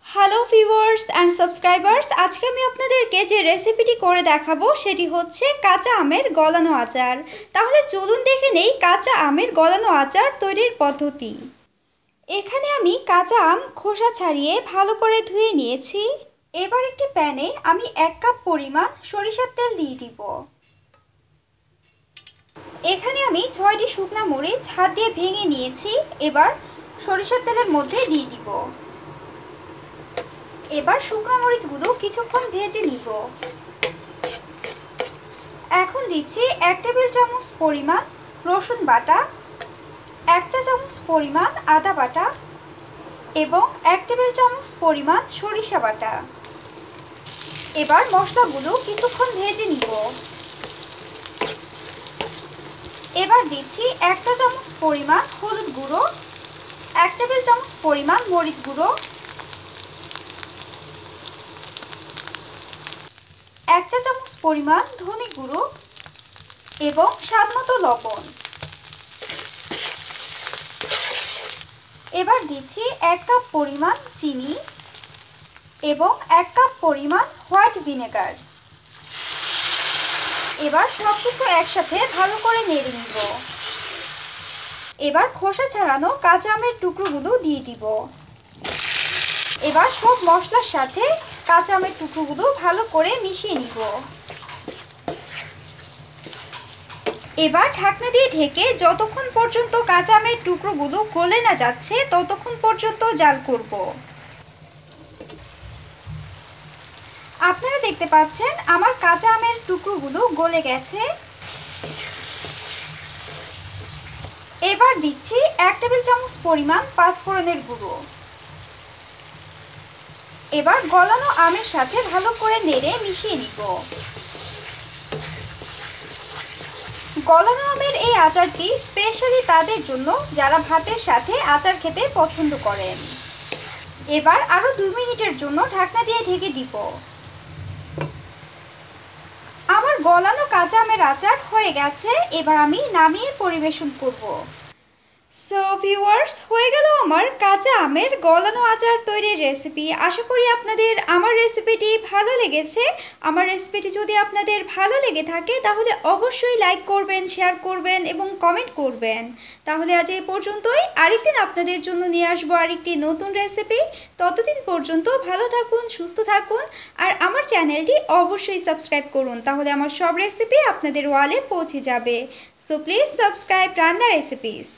Hello viewers and subscribers, আজকে আমি আপনাদেরকে যে রেসিপিটি করে দেখাবো সেটি হচ্ছে কাঁচা আমের গলানো আচার। তাহলে চলুন দেখে নেই কাঁচা আমের গলানো আচার তৈরির পদ্ধতি। এখানে আমি কাঁচা আম খোসা ছাড়িয়ে ভালো করে ধুয়ে নিয়েছি। এবার একটি প্যানে আমি 1 কাপ পরিমাণ সরিষার তেল দিয়ে দিব। এখানে আমি 6টি শুকনা মরিচ হাত দিয়ে ভেঙে নিয়েছি। এবার সরিষার তেলের মধ্যে দিয়ে দিব। এবার শুকনো মরিচগুলো কিছুক্ষণ ভেজে নিব। এখন দিচ্ছি 1 টেবিল চামচ পরিমাণ রসুন বাটা, 1 চা চামচ পরিমাণ আদা বাটা এবং 1 টেবিল চামচ পরিমাণ সরিষা বাটা। এবার মশলাগুলো কিছুক্ষণ ভেজে নিব। এবার দিচ্ছি 1 চা চামচ পরিমাণ হলুদ গুঁড়ো, 1 টেবিল চামচ পরিমাণ মরিচ গুঁড়ো, 1 চা চামচ পরিমাণ ধনে গুঁড়ো এবং স্বাদমতো লবণ। এবার দিচ্ছি 1 কাপ পরিমাণ চিনি এবং 1 কাপ পরিমাণ হোয়াইট ভিনেগার। এবার সবকিছু একসাথে ভালো করে নেড়ে নিব। এবার খোসা ছাড়ানো কাঁচা আমের টুকরোগুলো দিয়ে দিব। এবার সব মশলার সাথে কাঁচা আমের টুকরোগুলো ভালো করে মিশিয়ে নিব। এবার ঢাকনা দিয়ে ঢেকে যতক্ষণ পর্যন্ত কাঁচা আমের টুকরোগুলো গলে না যাচ্ছে ততক্ষণ পর্যন্ত জাল করব। আপনারা দেখতে পাচ্ছেন আমার কাঁচা আমের টুকরোগুলো গলে গেছে। এবার দিচ্ছি 1 টেবিল চামচ পরিমাণ পাঁচফোড়নের গুঁড়ো। এবার গলানো আমের সাথে ভালো করে নেড়ে মিশিয়ে নিব। গলানো আমের এই আচারটি স্পেশালি তাদের জন্য যারা ভাতের সাথে আচার খেতে পছন্দ করেন। এবার আরও 2 মিনিটের জন্য ঢাকনা দিয়ে ঢেকে দিব। আমার গলানো কাঁচা আমের আচার হয়ে গেছে। এবার আমি নামিয়ে পরিবেশন করব। সো ভিউয়ার্স, হয়ে গেল আমার কাঁচা আমের গলানো আচার তৈরির রেসিপি। আশা করি আপনাদের আমার রেসিপিটি ভালো লেগেছে। আমার রেসিপিটি যদি আপনাদের ভালো লেগে থাকে তাহলে অবশ্যই লাইক করবেন, শেয়ার করবেন এবং কমেন্ট করবেন। তাহলে আজ এই পর্যন্তই। আরেকদিন আপনাদের জন্য নিয়ে আসবো আরেকটি নতুন রেসিপি। ততদিন পর্যন্ত ভালো থাকুন, সুস্থ থাকুন আর আমার চ্যানেলটি অবশ্যই সাবস্ক্রাইব করুন। তাহলে আমার সব রেসিপি আপনাদের ওয়ালে পৌঁছে যাবে। সো প্লিজ সাবস্ক্রাইব রান্না রেসিপিস।